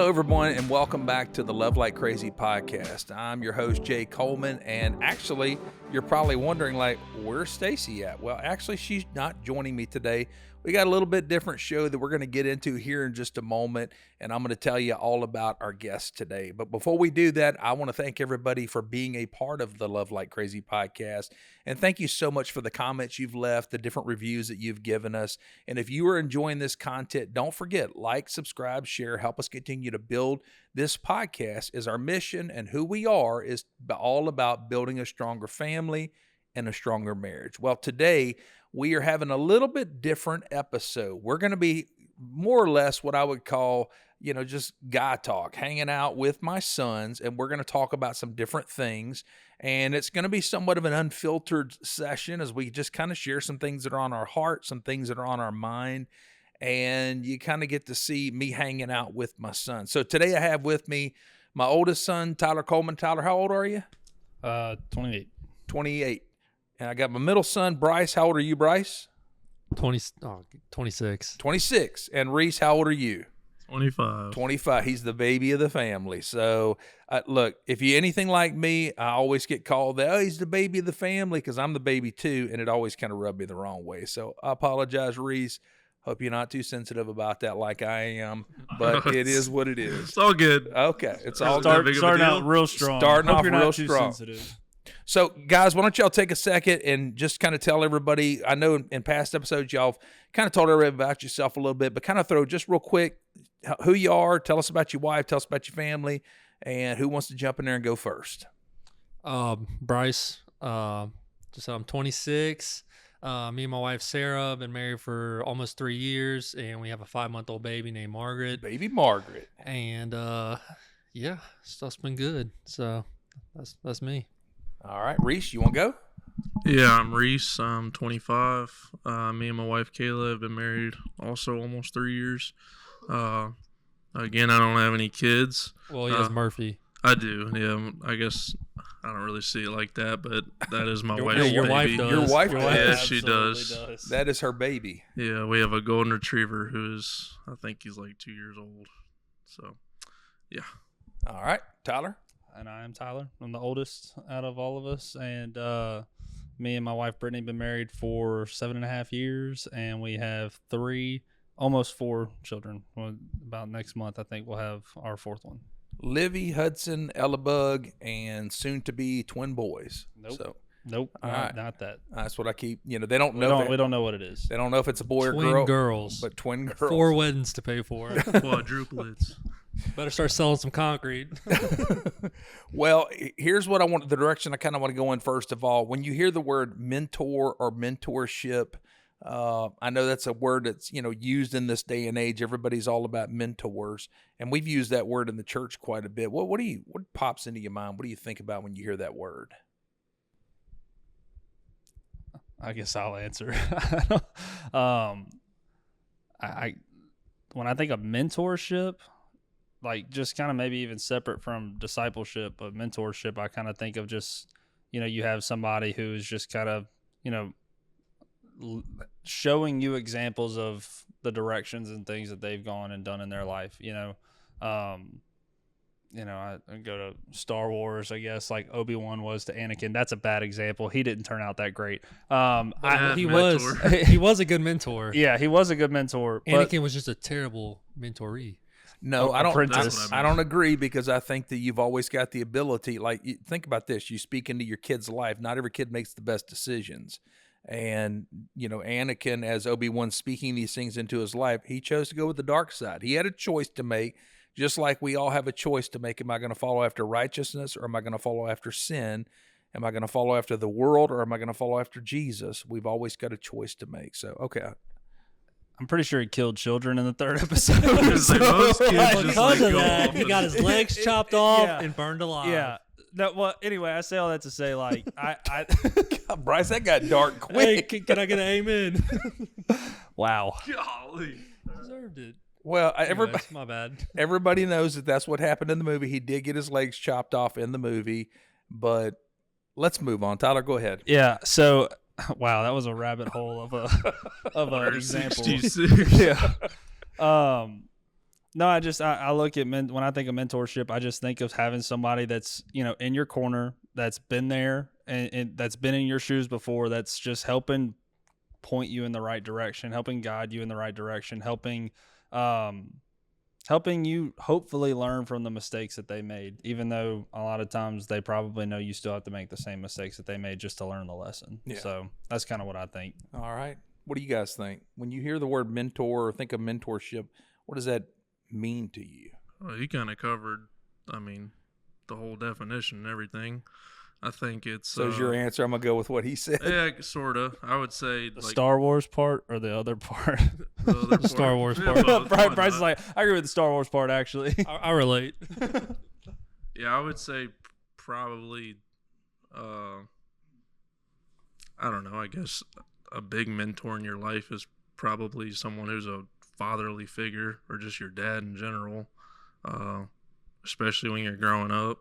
Hello, everyone, and welcome back to the Love Like Crazy podcast. I'm your host, Jay Coleman, and actually, you're probably wondering, where's Stacy at? Well, actually, she's not joining me today. We got a little bit different show that we're going to get into here in just a moment, and I'm going to tell you all about our guest today. But before we do that, I want to thank everybody for being a part of the Love Like Crazy podcast, and thank you so much for the comments you've left, the different reviews that you've given us. And if you are enjoying this content, don't forget, like, subscribe, share, help us continue to build this podcast. Is our mission, and who we are is all about building a stronger family and a stronger marriage. Well, today we are having a little bit different episode. We're going to be more or less what I would call, just guy talk, hanging out with my sons, and we're going to talk about some different things. And it's going to be somewhat of an unfiltered session as we just kind of share some things that are on our heart, some things that are on our mind, and you kind of get to see me hanging out with my son. So today I have with me my oldest son, Tyler Coleman. Tyler, how old are you? 28. 28. And I got my middle son, Bryce. How old are you, Bryce? 26. 26. And Reese, how old are you? 25. 25. He's the baby of the family. So, look, if you're anything like me, I always get called that, oh, he's the baby of the family, because I'm the baby too, and it always kind of rubbed me the wrong way. So I apologize, Reese. Hope you're not too sensitive about that like I am, but it is what it is. It's all good. Okay. It's all good. Starting out real strong. Starting off you're real not too strong. sensitive. So, guys, why don't y'all take a second and just kind of tell everybody, I know in past episodes y'all kind of told everybody about yourself a little bit, but kind of throw just real quick who you are, tell us about your wife, tell us about your family, and who wants to jump in there and go first. Bryce, I'm 26. Me and my wife, Sarah, have been married for almost 3 years, and we have a 5-month-old baby named Margaret. Baby Margaret. And, stuff's been good. So that's me. All right, Reese, you want to go? Yeah, I'm Reese. I'm 25. Me and my wife, Kayla, have been married also almost 3 years. Again, I don't have any kids. Well, he has Murphy. I do. Yeah, I guess I don't really see it like that, but that is my wife's baby. Your wife does. Your wife does. Yeah, she does. That is her baby. Yeah, we have a golden retriever who's, I think he's like 2 years old. So, yeah. All right, Tyler. And I am Tyler. I'm the oldest out of all of us. And me and my wife, Brittany, have been married for 7.5 years. And we have almost 4 children. Well, about next month, I think we'll have our 4th one. Livy, Hudson, Ella Bug, and soon to be twin boys. Nope. So, Nope. Right. Not that. That's what I keep, they don't know. We don't know what it is. They don't know if it's a boy or Twin girl. girls. But twin girls. 4 weddings to pay for. Quadruplets. Better start selling some concrete. Well, here's what the direction I kind of want to go in first of all. When you hear the word mentor or mentorship, I know that's a word that's, used in this day and age. Everybody's all about mentors, and we've used that word in the church quite a bit. What pops into your mind? What do you think about when you hear that word? I guess I'll answer. When I think of mentorship, just kind of maybe even separate from discipleship, but mentorship, I kind of think of just, you have somebody who's just kind of, showing you examples of the directions and things that they've gone and done in their life. I go to Star Wars, I guess, like Obi-Wan was to Anakin. That's a bad example. He didn't turn out that great. He was a good mentor. Yeah, he was a good mentor. Anakin was just a terrible mentoree. No, I don't. Apprentice. I don't agree, because I think that you've always got the ability. Think about this: you speak into your kid's life. Not every kid makes the best decisions, and Anakin, as Obi-Wan speaking these things into his life, he chose to go with the dark side. He had a choice to make, just like we all have a choice to make. Am I going to follow after righteousness, or am I going to follow after sin? Am I going to follow after the world, or am I going to follow after Jesus? We've always got a choice to make. So, okay. I'm pretty sure he killed children in the 3rd episode. Because of that, he got his legs chopped off and burned alive. Yeah. No, well, anyway, I say all that to say, I God, Bryce, that got dark quick. Hey, can I get an amen? Wow. Golly. Deserved it. Well, Anyways, my bad. Everybody knows that that's what happened in the movie. He did get his legs chopped off in the movie, but let's move on. Tyler, go ahead. Yeah. So, wow, that was a rabbit hole of a example. 66. Yeah. No, I look at when I think of mentorship, I just think of having somebody that's, in your corner, that's been there and that's been in your shoes before, that's just helping point you in the right direction, helping guide you in the right direction, helping you hopefully learn from the mistakes that they made, even though a lot of times they probably know you still have to make the same mistakes that they made just to learn the lesson. Yeah. So that's kind of what I think. All right. What do you guys think? When you hear the word mentor or think of mentorship, what does that mean to you? Well, he kind of covered, the whole definition and everything. I think it's. So is your answer? I'm gonna go with what he said. Yeah, sort of. I would say The Star Wars part or the other part? The Star Wars Yeah, part. both, Bryce is like, I agree with the Star Wars part, actually. I relate. Yeah, I would say probably. I don't know. I guess a big mentor in your life is probably someone who's a fatherly figure or just your dad in general, especially when you're growing up.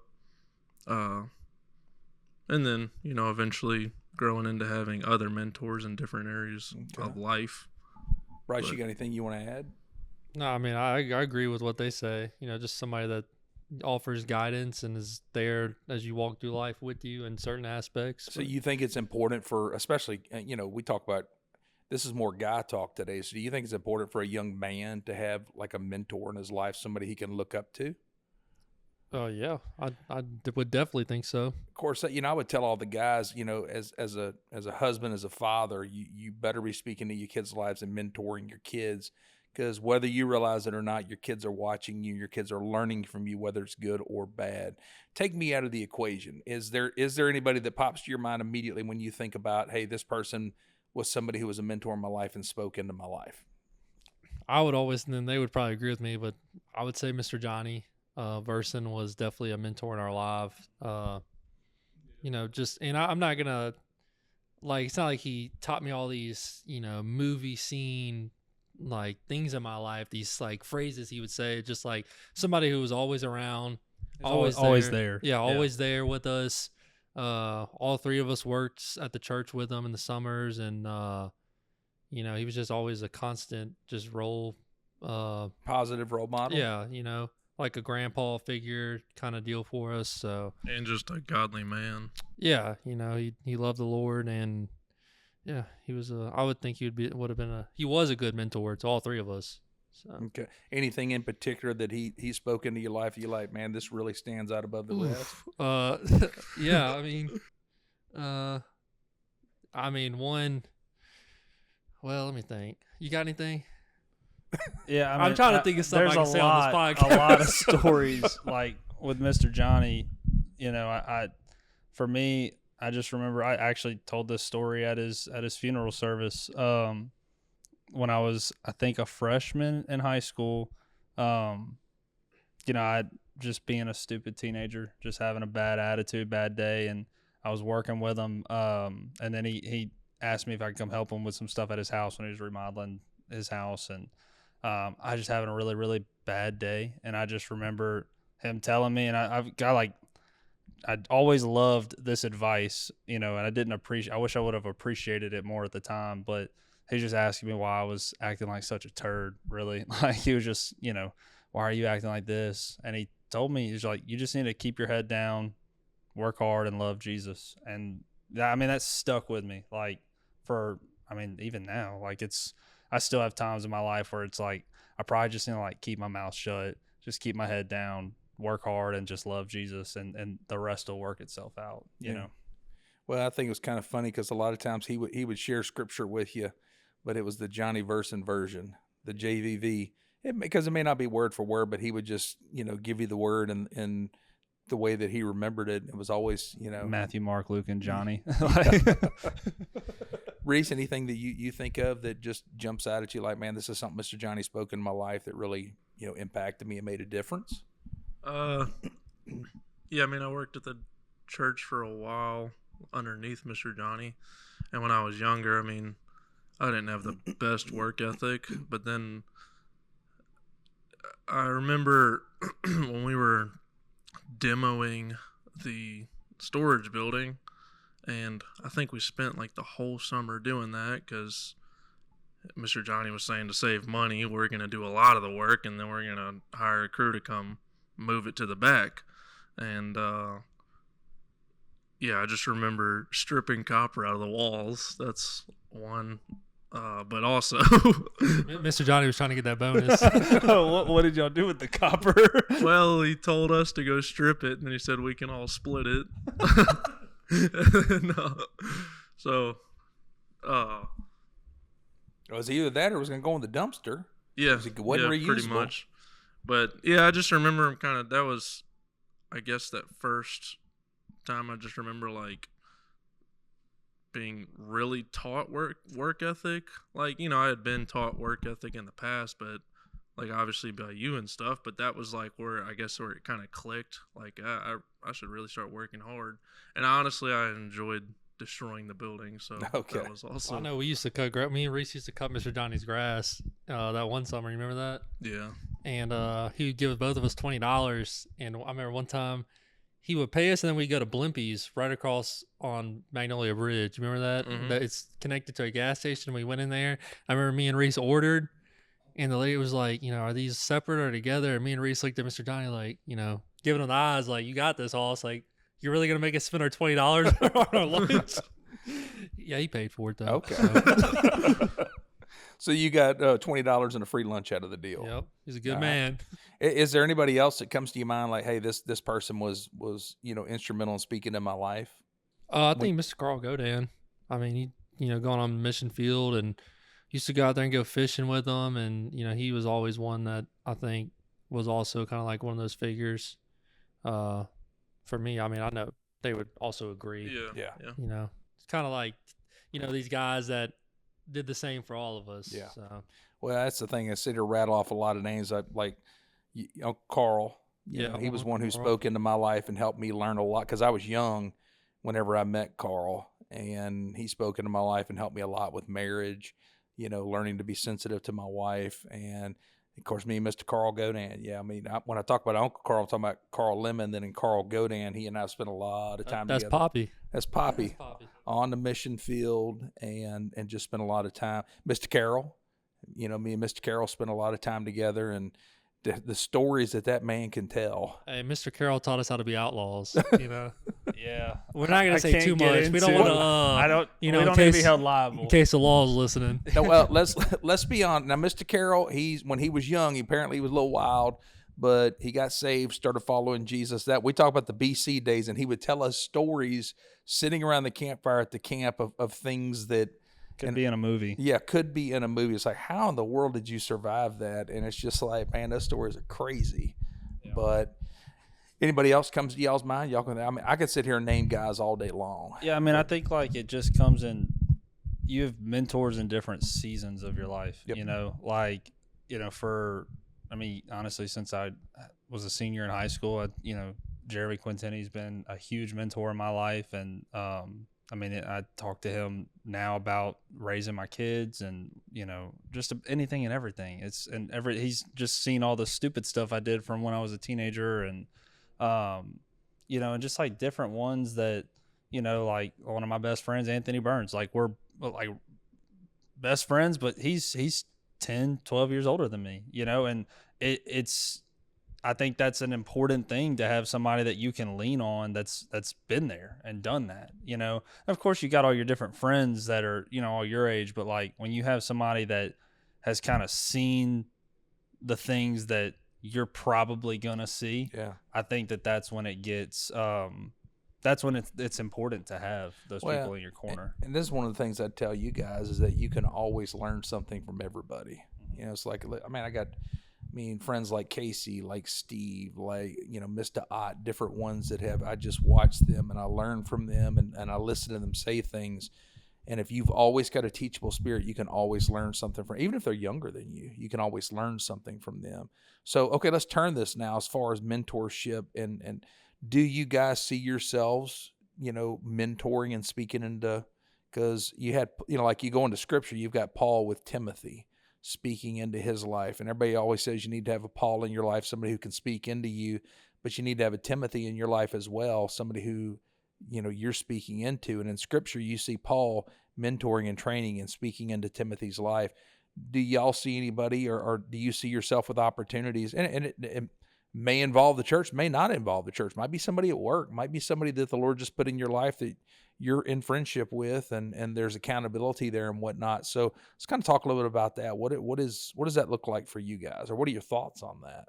And then, eventually growing into having other mentors in different areas of life. Bryce, you got anything you want to add? No, I mean, I agree with what they say. Just somebody that offers guidance and is there as you walk through life with you in certain aspects. So you think it's important for, especially, we talk about, this is more guy talk today. So do you think it's important for a young man to have like a mentor in his life, somebody he can look up to? Oh yeah, I would definitely think so. Of course, I would tell all the guys, as a husband, as a father, you better be speaking to your kids' lives and mentoring your kids, because whether you realize it or not, your kids are watching you, your kids are learning from you, whether it's good or bad. Take me out of the equation. Is there anybody that pops to your mind immediately when you think about, hey, this person was somebody who was a mentor in my life and spoke into my life? I would always, and then they would probably agree with me, but I would say Mr. Johnny Verson was definitely a mentor in our life. I'm not gonna, like, it's not like he taught me all these, movie scene like things in my life, these like phrases he would say, just like somebody who was always around, always there. Yeah, always there with us. All three of us worked at the church with him in the summers, and he was just always a constant, just positive role model. Yeah, like a grandpa figure kind of deal for us. So, and just a godly man. Yeah, he loved the Lord, and yeah, he was I would think he was a good mentor to all three of us. So. Okay. Anything in particular that he spoke into your life, you like, man, this really stands out above the rest? Yeah, one. Well, let me think. You got anything? Yeah, I'm trying to think of something I can say on this podcast. A lot of stories, like with Mr. Johnny. For me, I just remember I actually told this story at his funeral service. When I was, I think, a freshman in high school. I just being a stupid teenager, just having a bad attitude, bad day, and I was working with him. And then he asked me if I could come help him with some stuff at his house when he was remodeling his house, and I just having a really, really bad day. And I just remember him telling me, and I always loved this advice, and I wish I would have appreciated it more at the time, but he's just asking me why I was acting like such a turd, really. Like, he was just, why are you acting like this? And he told me, he's like, you just need to keep your head down, work hard, and love Jesus. And that stuck with me. Like, even now, like, I still have times in my life where it's like, I probably just need to like keep my mouth shut, just keep my head down, work hard, and just love Jesus, and the rest will work itself out, you know? Well, I think it was kind of funny because a lot of times he would share scripture with you, but it was the Johnny Verson version, the JVV, because it may not be word for word, but he would just, give you the word and the way that he remembered it. It was always, Matthew, Mark, Luke, and Johnny. Reese, anything that you think of that just jumps out at you like, man, this is something Mr. Johnny spoke in my life that really, impacted me and made a difference? Yeah, I worked at the church for a while underneath Mr. Johnny, and when I was younger, I didn't have the best work ethic, but then I remember when we were demoing the storage building, and I think we spent like the whole summer doing that because Mr. Johnny was saying to save money, we're going to do a lot of the work, and then we're going to hire a crew to come move it to the back. And, yeah, I just remember stripping copper out of the walls. That's one. But also, Mr. Johnny was trying to get that bonus. What did y'all do with the copper? well, he told us to go strip it, and he said we can all split it. No. So, It was either that or it was going to go in the dumpster. yeah, It wasn't yeah, pretty reusable. much. But yeah, I just remember him kind of. That was, I guess, that first time I just remember like being really taught work ethic. Like, you know, I had been taught work ethic in the past, but like obviously by you and stuff. But that was like where I guess where it kind of clicked. Like I should really start working hard. And honestly, I enjoyed destroying the building. So Okay. that was also I know we used to cut grass. Me and Reese used to cut Mr. Johnny's grass that one summer. You remember that? yeah. And he would give both of us $20. And I remember one time he would pay us, and then we'd go to Blimpies right across on Magnolia Bridge. You remember that? Mhm. That it's connected to a gas station. We went in there. I remember me and Reese ordered, and the lady was like, you know, are these separate or together? And me and Reese looked at Mr. Johnny like, you know, giving him the eyes like, you got this, Hoss. Like, you're really going to make us spend our $20 on our lunch? Yeah, he paid for it, though. Okay. So, So you got $20 and a free lunch out of the deal. yep. He's a good All right. man. Is there anybody else that comes to your mind like, hey, this person was instrumental in speaking in my life? I think Mr. Carl Godan. I mean, he, going on the mission field and used to go out there and go fishing with them. And, he was always one that I think was also kind of like one of those figures for me. I mean, I know they would also agree. Yeah. It's kind of like, these guys that did the same for all of us. Yeah. So, Well, that's the thing. I sit here rattle off a lot of names like Carl. Yeah, He was one who Carl. spoke into my life and helped me learn a lot because I was young whenever I met Carl, and he spoke into my life and helped me a lot with marriage. Learning to be sensitive to my wife, and of course me and Mr. Carl Godan. Yeah, I mean, when I talk about Uncle Carl, I'm talking about Carl Lemon, then in Carl Godan. He and I spent a lot of time that's together. Poppy. That's Poppy. That's Poppy. On the mission field and just spent a lot of time. Mr. Carroll, me and Mr. Carroll spent a lot of time together, and the stories that man can tell. Hey, Mr. Carroll taught us how to be outlaws. Yeah. We're not going I to say can't too get much. We don't into want to. it. I don't. we don't in need to be case- held liable. In case the law is listening. No, well, let's be honest. Now, Mr. Carroll, when he was young, he apparently was a little wild, but he got saved, started following Jesus. That we talk about the BC days, and he would tell us stories sitting around the campfire at the camp of things that Could be in a movie. could be in a movie. It's like, how in the world did you survive that? And it's just like, man, those stories are crazy. Yeah. But anybody else comes to y'all's mind? I could sit here and name guys all day long. Yeah, I mean, I think like it just comes in. You have mentors in different seasons of your life. Yep. Honestly, since I was a senior in high school, Jeremy Quintini's been a huge mentor in my life, and I talk to him now about raising my kids, and just anything and everything. He's just seen all the stupid stuff I did from when I was a teenager, and and just like different ones that. Like one of my best friends, Anthony Burns, like we're like best friends, but he's 10, 12 years older than me, and I think that's an important thing to have somebody that you can lean on that's been there and done that, Of course, you got all your different friends that are, all your age, but like when you have somebody that has kind of seen the things that you're probably going to see, Yeah. I think that's when it gets, that's when it's important to have those people in your corner. And this is one of the things I tell you guys is that you can always learn something from everybody. It's like, I got friends like Casey, like Steve, like, Mr. Ott, different ones that I just watched them and I learn from them and I listen to them say things. And if you've always got a teachable spirit, you can always learn something from, even if they're younger than you can always learn something from them. So, okay, let's turn this now as far as mentorship and do you guys see yourselves, mentoring and speaking into, because you had, like you go into scripture, you've got Paul with Timothy speaking into his life. And everybody always says you need to have a Paul in your life, somebody who can speak into you, but you need to have a Timothy in your life as well, somebody who, you're speaking into. And in scripture, you see Paul mentoring and training and speaking into Timothy's life. do y'all see anybody, or do you see yourself with opportunities? And it may involve the church, may not involve the church, might be somebody at work, might be somebody that the Lord just put in your life that you're in friendship with, and there's accountability there and whatnot. So let's kind of talk a little bit about that. What does that look like for you guys, or what are your thoughts on that?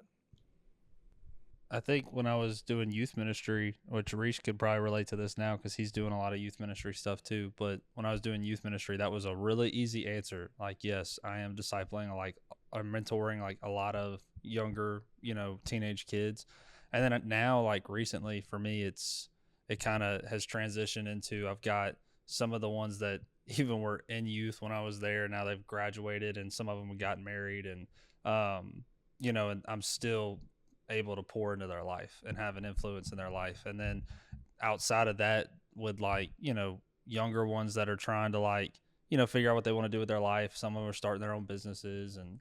I think when I was doing youth ministry, which Reese could probably relate to this now because he's doing a lot of youth ministry stuff too. But when I was doing youth ministry, that was a really easy answer. Like, yes, I am discipling, like, I'm mentoring like a lot of younger, teenage kids. And then now, like recently for me, it kind of has transitioned into, I've got some of the ones that even were in youth when I was there. Now they've graduated, and some of them have gotten married, and, and I'm still able to pour into their life and have an influence in their life. And then outside of that, with like, younger ones that are trying to like, figure out what they want to do with their life. Some of them are starting their own businesses, and,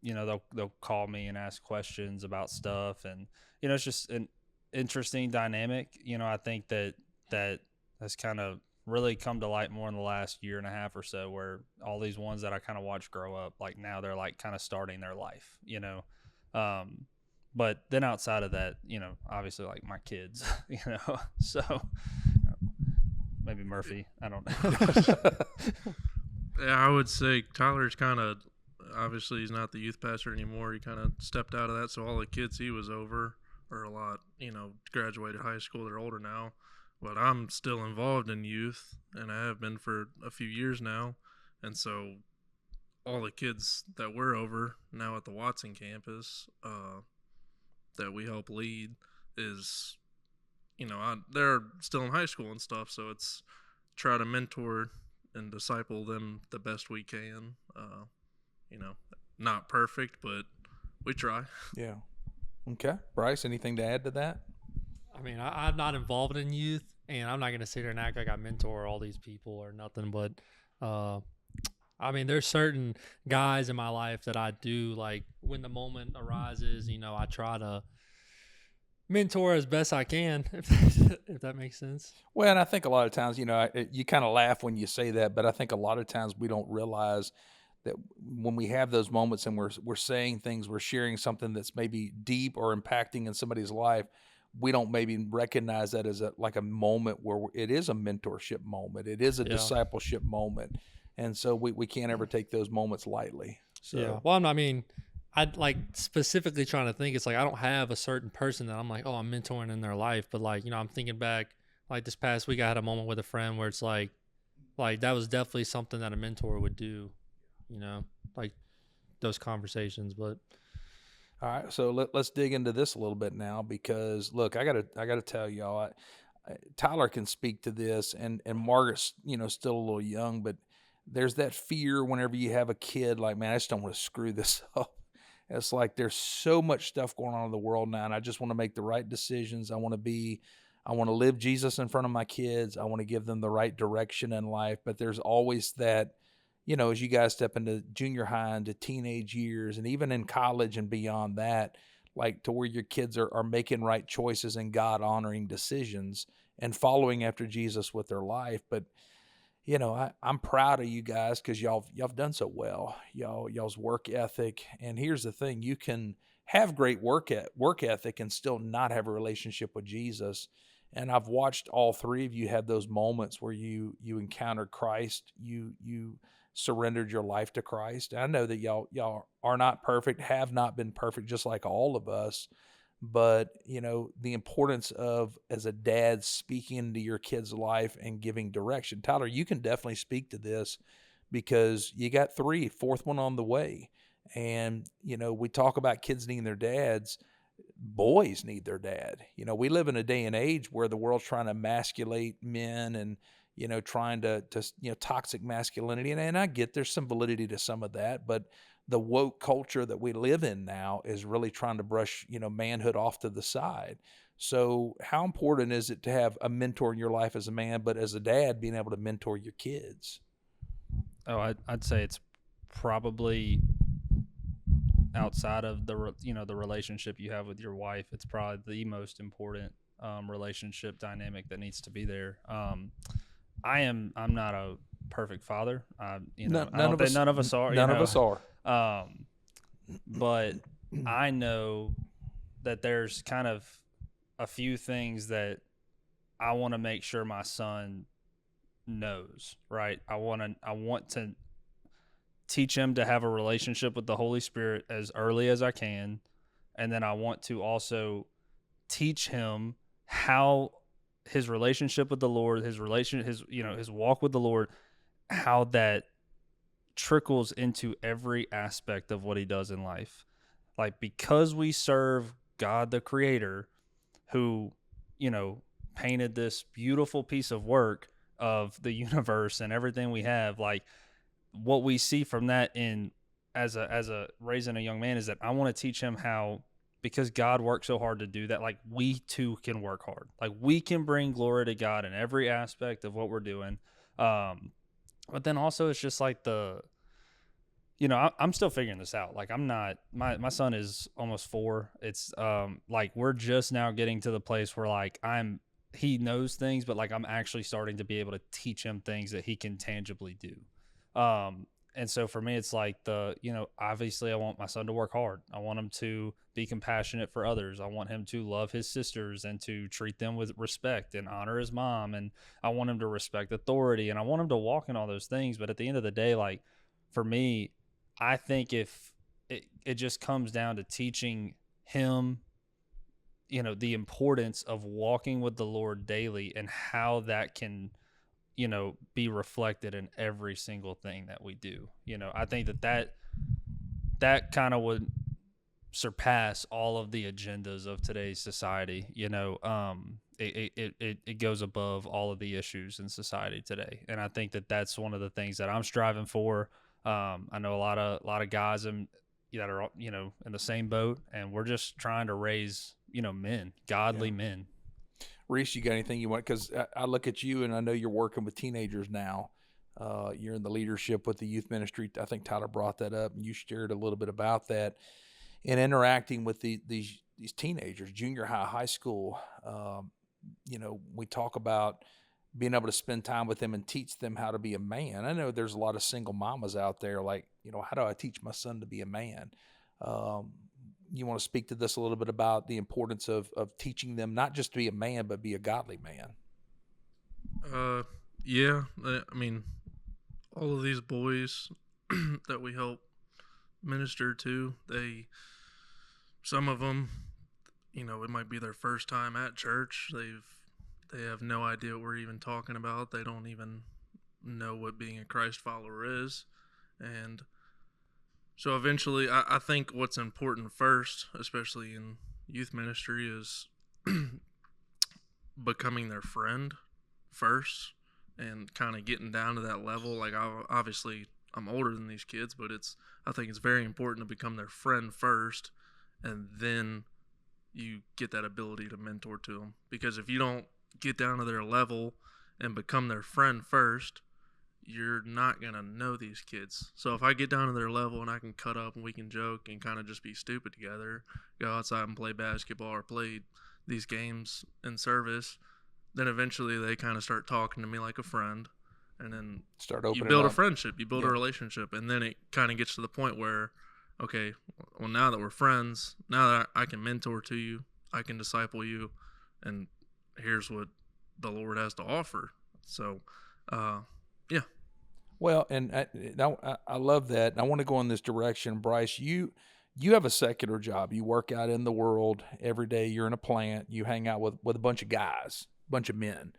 they'll call me and ask questions about stuff. And, it's just an interesting dynamic. I think that has kind of really come to light more in the last year and a half or so, where all these ones that I kind of watched grow up, like now they're like kind of starting their life, but then outside of that, obviously like my kids, so maybe Murphy, I don't know. Yeah, I would say Tyler's kind of, obviously he's not the youth pastor anymore. He kind of stepped out of that. So all the kids he was over are a lot, graduated high school. They're older now, but I'm still involved in youth, and I have been for a few years now. And so all the kids that we're over now at the Watson campus, that we help lead is, they're still in high school and stuff. So it's try to mentor and disciple them the best we can. Not perfect, but we try. Yeah. Okay. Bryce, anything to add to that? I mean, I'm not involved in youth, and I'm not going to sit here and act like I mentor all these people or nothing. But, I mean, there's certain guys in my life that I do, like, when the moment arises, I try to mentor as best I can, if that makes sense. Well, and I think a lot of times, you kind of laugh when you say that, but I think a lot of times we don't realize that when we have those moments and we're saying things, we're sharing something that's maybe deep or impacting in somebody's life, we don't maybe recognize that as a moment where it is a mentorship moment. It is a discipleship moment. And so we can't ever take those moments lightly. So. Yeah. Well, I mean, I'd like specifically trying to think, it's like I don't have a certain person that I'm like, oh, I'm mentoring in their life. But like, I'm thinking back, like this past week I had a moment with a friend where it's like that was definitely something that a mentor would do, like those conversations. But all right, so let's dig into this a little bit now, because look, I gotta tell y'all, Tyler can speak to this, and Margaret's still a little young, but there's that fear whenever you have a kid, like, man, I just don't want to screw this up. It's like there's so much stuff going on in the world now, and I just want to make the right decisions. I want to live Jesus in front of my kids. I want to give them the right direction in life. But there's always that, as you guys step into junior high, into teenage years, and even in college and beyond that, like to where your kids are making right choices and God-honoring decisions and following after Jesus with their life. But I'm proud of you guys because y'all done so well. Y'all's work ethic. And here's the thing: you can have great work ethic and still not have a relationship with Jesus. And I've watched all three of you have those moments where you encountered Christ. You surrendered your life to Christ. And I know that y'all are not perfect, have not been perfect, just like all of us. But, the importance of, as a dad, speaking into your kid's life and giving direction. Tyler, you can definitely speak to this because you got fourth one on the way. And, we talk about kids needing their dads. Boys need their dad. We live in a day and age where the world's trying to emasculate men and, trying to toxic masculinity. And I get there's some validity to some of that, but the woke culture that we live in now is really trying to brush, manhood off to the side. So how important is it to have a mentor in your life as a man, but as a dad, being able to mentor your kids? Oh, I'd say it's probably outside of the relationship you have with your wife. It's probably the most important relationship dynamic that needs to be there. I'm not a perfect father. None I don't of think us- none of us are. None of us are. But I know that there's kind of a few things that I want to make sure my son knows, right? I want to teach him to have a relationship with the Holy Spirit as early as I can. And then I want to also teach him how his relationship with the Lord, his walk with the Lord, how that trickles into every aspect of what he does in life. Like, because we serve God the Creator, who, painted this beautiful piece of work of the universe and everything we have, like, what we see from that in as a raising a young man is that I want to teach him how, because God worked so hard to do that, like, we too can work hard. Like, we can bring glory to God in every aspect of what we're doing. But then also it's just like I'm still figuring this out. Like, I'm not, my son is almost 4. It's like, we're just now getting to the place where, like, he knows things, but, like, I'm actually starting to be able to teach him things that he can tangibly do. And so for me, it's like obviously I want my son to work hard. I want him to be compassionate for others. I want him to love his sisters and to treat them with respect and honor his mom. And I want him to respect authority, and I want him to walk in all those things. But at the end of the day, like, for me, I think if it just comes down to teaching him, the importance of walking with the Lord daily and how that can, be reflected in every single thing that we do. I think that kind of would surpass all of the agendas of today's society. It goes above all of the issues in society today. And I think that that's one of the things that I'm striving for. I know a lot of guys that are, in the same boat, and we're just trying to raise, men, godly men. Reese, you got anything you want? Because I look at you, and I know you're working with teenagers now. You're in the leadership with the youth ministry. I think Tyler brought that up, and you shared a little bit about that. And interacting with these teenagers, junior high school, we talk about being able to spend time with them and teach them how to be a man. I know there's a lot of single mamas out there, like, how do I teach my son to be a man? You want to speak to this a little bit about the importance of teaching them not just to be a man, but be a godly man? Yeah. I mean, all of these boys that we help minister to, some of them, it might be their first time at church. They have no idea what we're even talking about. They don't even know what being a Christ follower is. And so eventually, I think what's important first, especially in youth ministry, is becoming their friend first and kind of getting down to that level. Like, obviously, I'm older than these kids, but I think it's very important to become their friend first, and then you get that ability to mentor to them. Because if you don't get down to their level and become their friend first, you're not going to know these kids. So if I get down to their level and I can cut up and we can joke and kind of just be stupid together, go outside and play basketball or play these games in service, then eventually they kind of start talking to me like a friend. And then you build a friendship, you build a relationship. And then it kind of gets to the point where, okay, well, now that we're friends, now that I can mentor to you, I can disciple you, and here's what the Lord has to offer. So, yeah. Well, and I love that. And I want to go in this direction. Bryce, you have a secular job. You work out in the world every day. You're in a plant. You hang out with a bunch of guys, a bunch of men.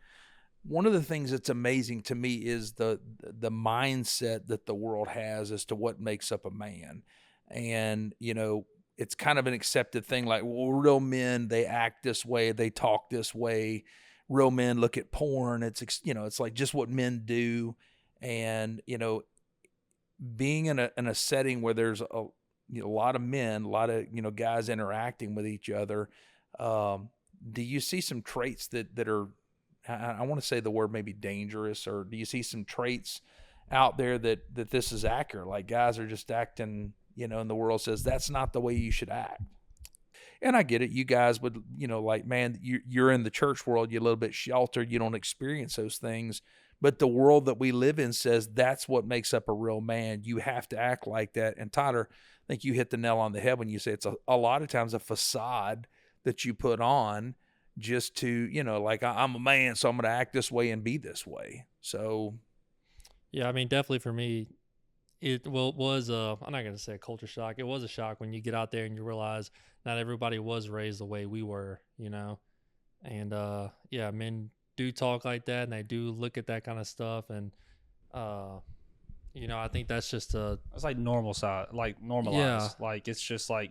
One of the things that's amazing to me is the mindset that the world has as to what makes up a man. And, it's kind of an accepted thing. Like, well, real men, they act this way. They talk this way. Real men look at porn. It's like just what men do. And, being in a setting where there's a lot of men, a lot of, guys interacting with each other, do you see some traits that are, I want to say the word maybe dangerous, or do you see some traits out there that this is accurate? Like, guys are just acting, and the world says that's not the way you should act. And I get it. You guys would, like, man, you're in the church world, you're a little bit sheltered. You don't experience those things. But the world that we live in says that's what makes up a real man. You have to act like that. And Tyler, I think you hit the nail on the head when you say it's a lot of times a facade that you put on just to, you know, like I'm a man, so I'm going to act this way and be this way. So, Yeah, I mean, definitely for me, it was I'm not gonna say a culture shock. It was a shock when you get out there and you realize not everybody was raised the way we were, you know. And yeah, men do talk like that, and they do look at that kind of stuff, and you know, I think that's just It's like normalized. Like it's just like,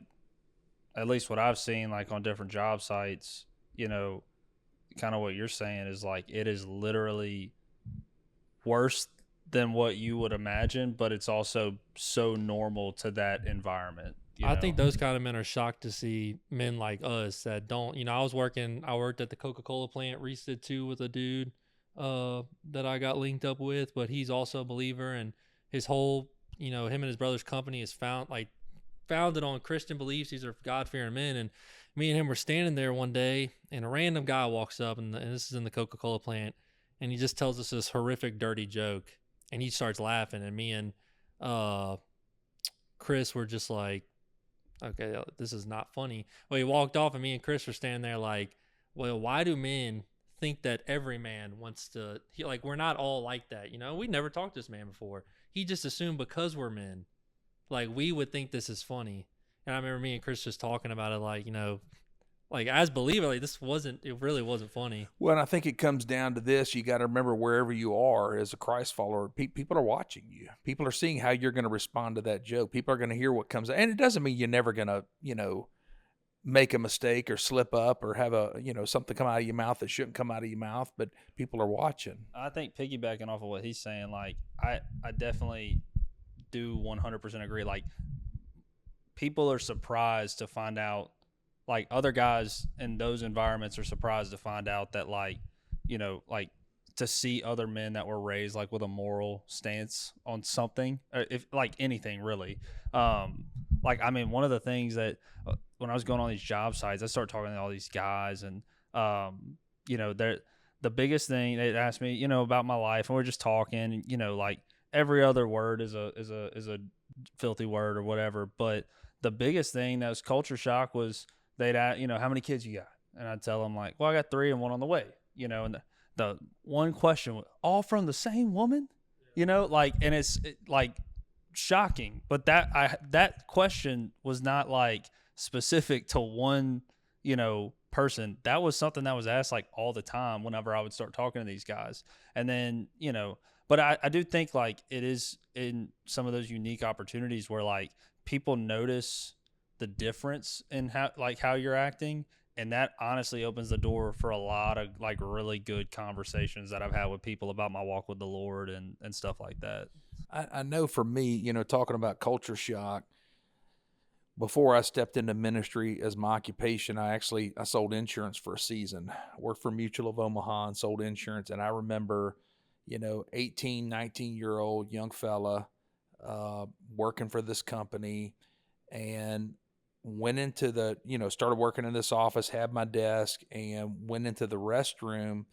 at least what I've seen, like on different job sites, you know, kind of what you're saying is like it is literally worse than what you would imagine, but it's also so normal to that environment. I think those kind of men are shocked to see men like us that don't, you know, I worked at the Coca-Cola plant. Reese did too, with a dude that I got linked up with, but he's also a believer, and his whole, you know, him and his brother's company is founded on Christian beliefs. These are God-fearing men, and me and him were standing there one day, and a random guy walks up, and this is in the Coca-Cola plant, and he just tells us this horrific, dirty joke, and he starts laughing, and me and Chris were just like, okay, this is not funny. Well, he walked off, and me and Chris were standing there like, well, why do men think that every man wants to, we're not all like that, you know? We never talked to this man before. He just assumed because we're men, like, we would think this is funny. And I remember me and Chris just talking about it, like, you know, like, as believer, like, it really wasn't funny. well, and I think it comes down to this. You got to remember, wherever you are as a Christ follower, people are watching you. People are seeing how you're going to respond to that joke. People are going to hear what comes out. And it doesn't mean you're never going to, you know, make a mistake or slip up or have a, you know, something come out of your mouth that shouldn't come out of your mouth, but people are watching. I think piggybacking off of what he's saying, like, I definitely do 100% agree. Like, people are surprised to find out, like, other guys in those environments are surprised to find out that, like, you know, like, to see other men that were raised like with a moral stance on something, if like anything really. Like, I mean, one of the things that when I was going on these job sites, I started talking to all these guys, and you know, the biggest thing they asked me, you know, about my life, and we're just talking, and, you know, like, every other word is a filthy word or whatever, but the biggest thing that was culture shock was they'd ask, you know, how many kids you got? And I'd tell them, like, well, I got 3 and 1 on the way, you know, and the one question was, all from the same woman, you know, like, and it's like shocking, but that question was not like specific to one, you know, person. That was something that was asked like all the time whenever I would start talking to these guys. And then, you know, but I do think like it is in some of those unique opportunities where like people notice the difference in how you're acting, and that honestly opens the door for a lot of like really good conversations that I've had with people about my walk with the Lord and stuff like that. I know for me, you know, talking about culture shock, before I stepped into ministry as my occupation, I sold insurance for a season. Worked for Mutual of Omaha and sold insurance. And I remember, you know, 18, 19-year-old young fella working for this company, and went into started working in this office, had my desk, and went into the restroom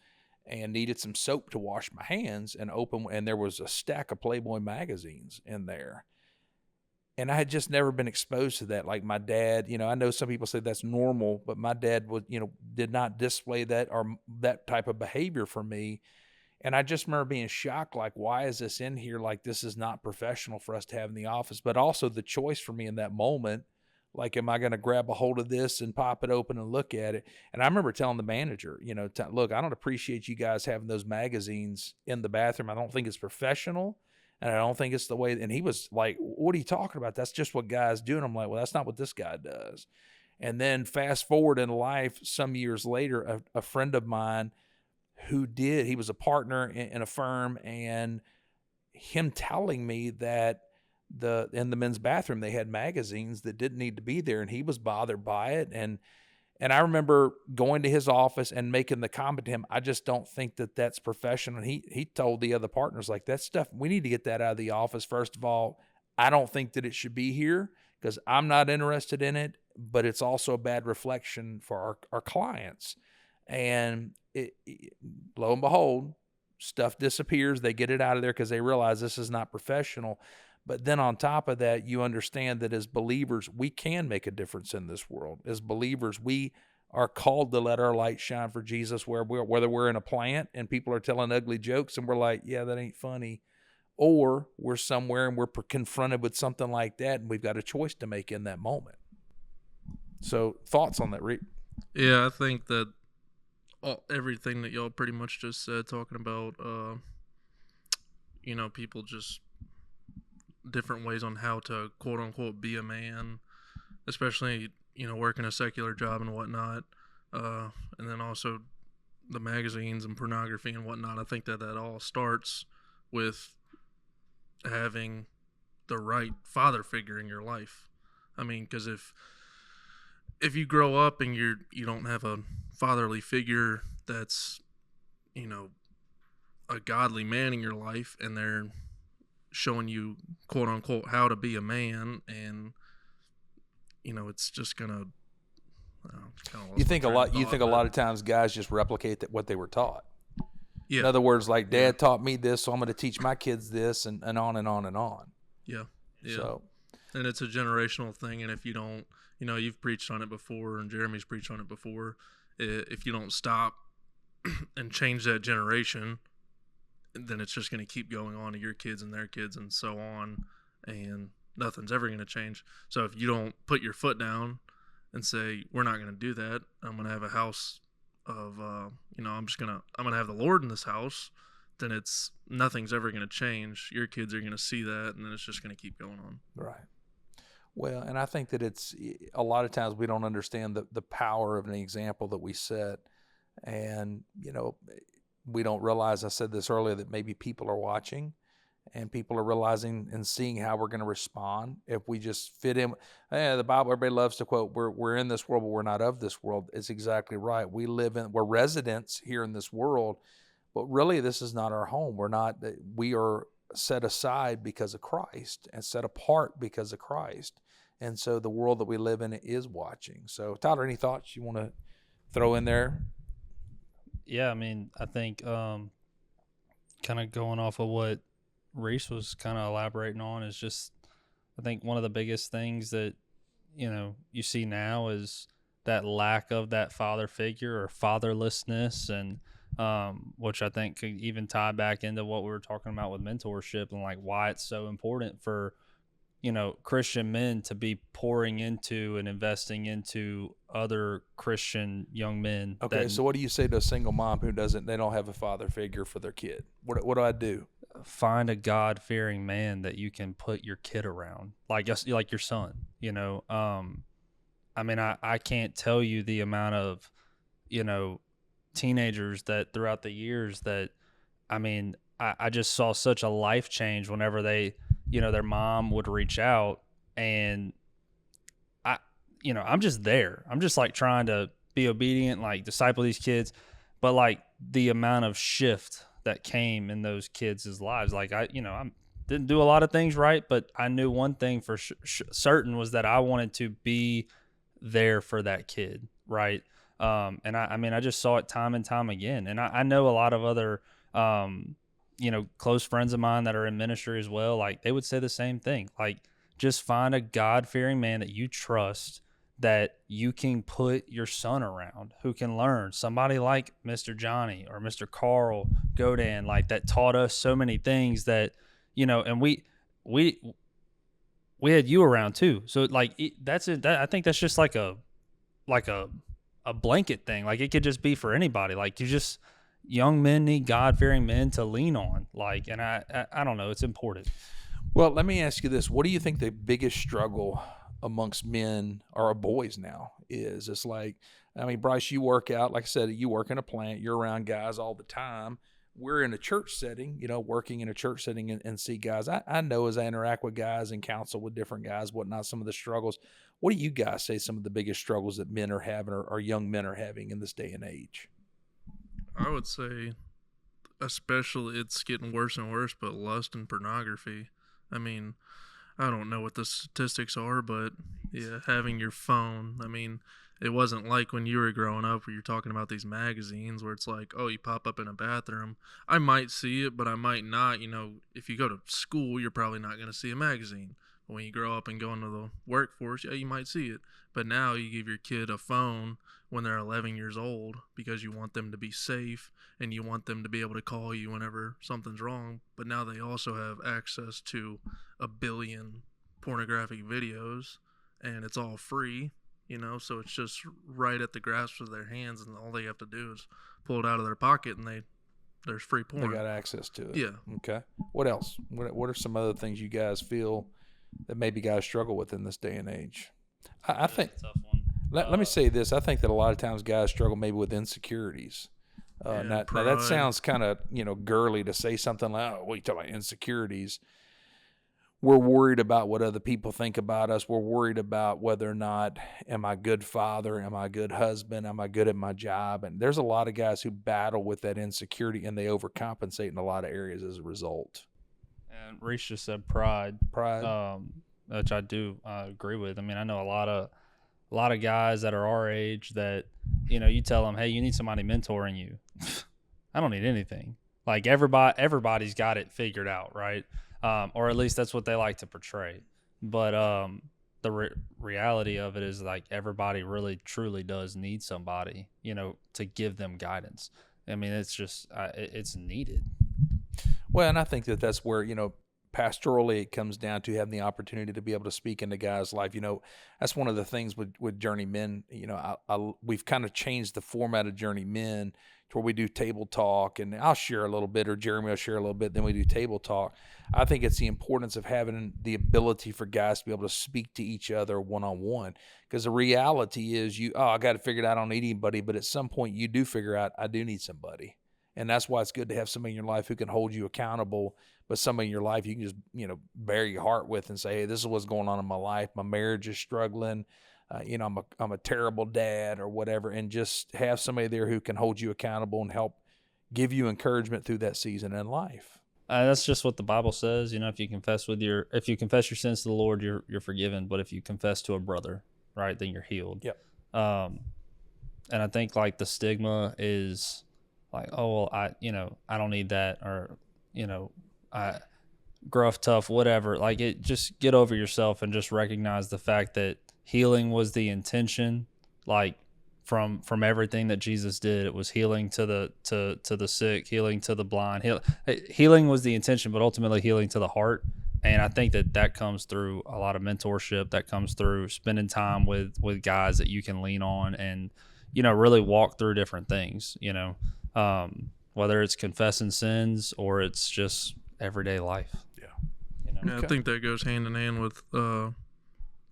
and needed some soap to wash my hands, and there was a stack of Playboy magazines in there. And I had just never been exposed to that. Like, my dad, you know, I know some people say that's normal, but my dad did not display that or that type of behavior for me. And I just remember being shocked, like, why is this in here? Like, this is not professional for us to have in the office. But also the choice for me in that moment, like, am I going to grab a hold of this and pop it open and look at it? And I remember telling the manager, you know, look, I don't appreciate you guys having those magazines in the bathroom. I don't think it's professional, and I don't think it's the way. And he was like, what are you talking about? That's just what guys do. And I'm like, well, that's not what this guy does. And then fast forward in life, some years later, a friend of mine he was a partner in a firm, and him telling me that in the men's bathroom they had magazines that didn't need to be there, and he was bothered by it. And I remember going to his office and making the comment to him, I just don't think that that's professional. And he told the other partners, like, that stuff, we need to get that out of the office. First of all, I don't think that it should be here because I'm not interested in it, but it's also a bad reflection for our clients. And lo and behold, stuff disappears. They get it out of there because they realize this is not professional. But then on top of that, you understand that as believers, we can make a difference in this world. As believers, we are called to let our light shine for Jesus, whether we're in a plant and people are telling ugly jokes and we're like, yeah, that ain't funny. Or we're somewhere and we're confronted with something like that and we've got a choice to make in that moment. So thoughts on that, Reese? Yeah, I think that everything that y'all pretty much just said, talking about, people just different ways on how to quote unquote be a man, especially, working a secular job and whatnot. And then also the magazines and pornography and whatnot. I think that all starts with having the right father figure in your life. I mean, because if you grow up and you don't have a fatherly figure that's, a godly man in your life, and they're showing you quote unquote how to be a man, and it's just gonna. You think a lot of times guys just replicate what they were taught. Yeah. In other words, like Dad taught me this, so I'm going to teach my kids this, and on and on and on. Yeah. Yeah. So, and it's a generational thing, and if you don't, you've preached on it before, and Jeremy's preached on it before. If you don't stop and change that generation, then it's just going to keep going on to your kids and their kids and so on, and nothing's ever going to change. So if you don't put your foot down and say, we're not going to do that, I'm going to have a house of, I'm going to have the Lord in this house, then nothing's ever going to change. Your kids are going to see that, and then it's just going to keep going on. Right. Well, and I think that it's a lot of times we don't understand the power of an example that we set. And, we don't realize, I said this earlier, that maybe people are watching and people are realizing and seeing how we're going to respond if we just fit in. The Bible, everybody loves to quote, we're in this world, but we're not of this world. It's exactly right. We're residents here in this world, but really this is not our home. We are set aside because of Christ and set apart because of Christ. And so the world that we live in is watching. So Tyler, any thoughts you want to throw in there? Yeah, I mean, I think kind of going off of what Reese was kind of elaborating on is just, I think one of the biggest things that, you see now is that lack of that father figure or fatherlessness, and which I think could even tie back into what we were talking about with mentorship and like why it's so important for, Christian men to be pouring into and investing into other Christian young men. Okay, so what do you say to a single mom who they don't have a father figure for their kid? What do I do? Find a God-fearing man that you can put your kid around, like your son. I mean, I can't tell you the amount of, teenagers that throughout the years that, I mean, I just saw such a life change whenever they, their mom would reach out, and I'm just there. I'm just like trying to be obedient, like disciple these kids, but like the amount of shift that came in those kids' lives. Like I didn't do a lot of things right, but I knew one thing for certain was that I wanted to be there for that kid. Right. And I just saw it time and time again. And I know a lot of other, close friends of mine that are in ministry as well. Like they would say the same thing. Like just find a God-fearing man that you trust, that you can put your son around, who can learn. Somebody like Mr. Johnny or Mr. Carl Godin, like that taught us so many things that, and we had you around too. So like I think that's just like a blanket thing. Like it could just be for anybody. Like young men need God-fearing men to lean on. Like, and I don't know, it's important. Well, let me ask you this. What do you think the biggest struggle amongst men or boys now is? It's like, I mean, Bryce, you work out, like I said, you work in a plant, you're around guys all the time. We're in a church setting, working in a church setting and see guys. I know as I interact with guys and counsel with different guys, whatnot, some of the struggles. What do you guys say some of the biggest struggles that men are having or young men are having in this day and age? I would say, especially, it's getting worse and worse, but lust and pornography. I mean, I don't know what the statistics are, but yeah, having your phone. I mean, it wasn't like when you were growing up where you're talking about these magazines where it's like, oh, you pop up in a bathroom. I might see it, but I might not. You know, if you go to school, you're probably not going to see a magazine. But when you grow up and go into the workforce, yeah, you might see it. But now you give your kid a phone when they're 11 years old because you want them to be safe and you want them to be able to call you whenever something's wrong. But now they also have access to a billion pornographic videos, and it's all free, you know, so it's just right at the grasp of their hands, and all they have to do is pull it out of their pocket, and there's free porn. They got access to it. Yeah. Okay. What else? What are some other things you guys feel that maybe guys struggle with in this day and age? I think. That's a tough one. Let me say this. I think that a lot of times guys struggle maybe with insecurities. Now that sounds kind of, girly to say something like, oh, what are you talking about, insecurities? We're worried about what other people think about us. We're worried about whether or not, am I a good father? Am I a good husband? Am I good at my job? And there's a lot of guys who battle with that insecurity, and they overcompensate in a lot of areas as a result. And Reese just said pride. Pride. Which I do agree with. I mean, I know a lot of guys that are our age that, you tell them, hey, you need somebody mentoring you. I don't need anything. Like everybody's got it figured out, right? Or at least that's what they like to portray. But the reality of it is, like, everybody really truly does need somebody, to give them guidance. I mean, it's just it's needed. Well, and I think that that's where, pastorally it comes down to having the opportunity to be able to speak into guys' life. That's one of the things with Journey Men. We've kind of changed the format of Journey Men to where we do table talk, and I'll share a little bit, or Jeremy will share a little bit, then we do table talk. I think it's the importance of having the ability for guys to be able to speak to each other one-on-one, because the reality is I got to figure it out, I don't need anybody, but at some point you do figure out, I do need somebody. And that's why it's good to have somebody in your life who can hold you accountable, but somebody in your life you can just, bare your heart with and say, hey, this is what's going on in my life. My marriage is struggling. I'm a terrible dad or whatever. And just have somebody there who can hold you accountable and help give you encouragement through that season in life. That's just what the Bible says. If you confess your sins to the Lord, you're forgiven. But if you confess to a brother, right, then you're healed. Yep. And I think, like, the stigma is like, oh, well, I don't need that, or, gruff, tough, whatever. Like, just get over yourself and just recognize the fact that healing was the intention. Like, from everything that Jesus did, it was healing to the sick, healing to the blind. Healing was the intention, but ultimately healing to the heart. And I think that comes through a lot of mentorship. That comes through spending time with guys that you can lean on and, really walk through different things, whether it's confessing sins or it's just everyday life. Yeah. Yeah, I think that goes hand in hand with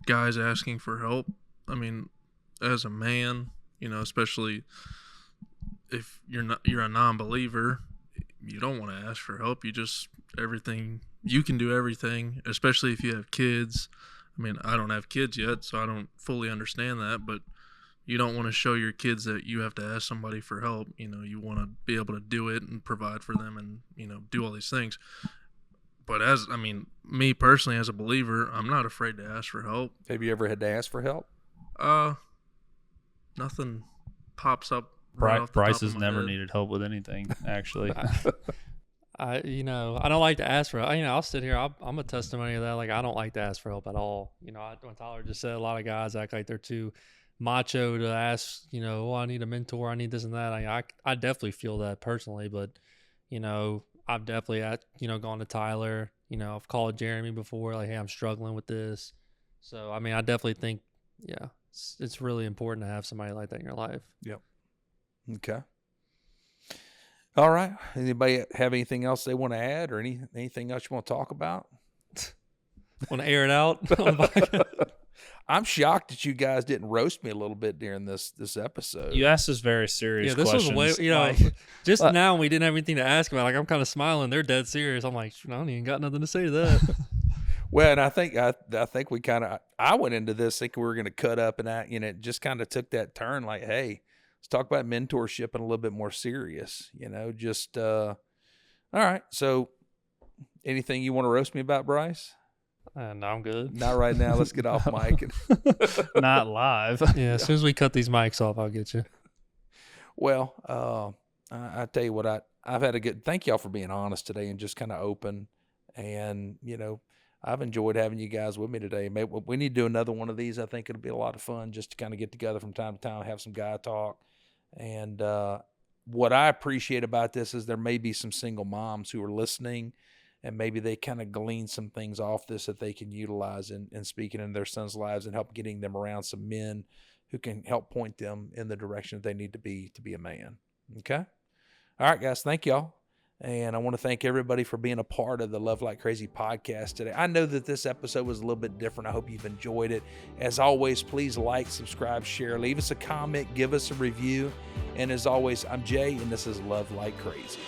guys asking for help. I mean, as a man, especially if you're a non-believer, you don't want to ask for help. You can do everything, especially if you have kids. I mean, I don't have kids yet, so I don't fully understand that, but you don't want to show your kids that you have to ask somebody for help. You want to be able to do it and provide for them and, do all these things. But me personally, as a believer, I'm not afraid to ask for help. Have you ever had to ask for help? Nothing pops up. Bryce has never needed help with anything, actually. I don't like to ask for, I'll sit here. I'm a testimony of that. Like, I don't like to ask for help at all. When Tyler just said, a lot of guys act like they're too macho to ask, I need a mentor, I need this and that. I definitely feel that personally, but, I've definitely, gone to Tyler, I've called Jeremy before, like, hey, I'm struggling with this. So, I definitely think, yeah, it's really important to have somebody like that in your life. Yep. Okay. All right. Anybody have anything else they want to add, or anything else you want to talk about? Want to air it out? I'm shocked that you guys didn't roast me a little bit during this episode. You asked us very serious questions. Yeah, this was way, just now we didn't have anything to ask about. Like, I'm kind of smiling. They're dead serious. I'm like, I don't even got nothing to say to that. Well, and I think we kind of, I went into this thinking we were going to cut up, and it just kind of took that turn. Like, hey, let's talk about mentorship and a little bit more serious, all right. So anything you want to roast me about, Bryce? No, I'm good. Not right now. Let's get off mic. Not live. Yeah, as soon as we cut these mics off, I'll get you. Well, I tell you what, I've had a good, thank y'all for being honest today and just kind of open. And, you know, I've enjoyed having you guys with me today. Maybe we need to do another one of these. I think it'll be a lot of fun just to kind of get together from time to time, have some guy talk. And what I appreciate about this is there may be some single moms who are listening, and maybe they kind of glean some things off this that they can utilize in speaking in their sons' lives and help getting them around some men who can help point them in the direction that they need to be a man. Okay? All right, guys. Thank y'all. And I want to thank everybody for being a part of the Love Like Crazy podcast today. I know that this episode was a little bit different. I hope you've enjoyed it. As always, please like, subscribe, share, leave us a comment, give us a review. And as always, I'm Jay, and this is Love Like Crazy.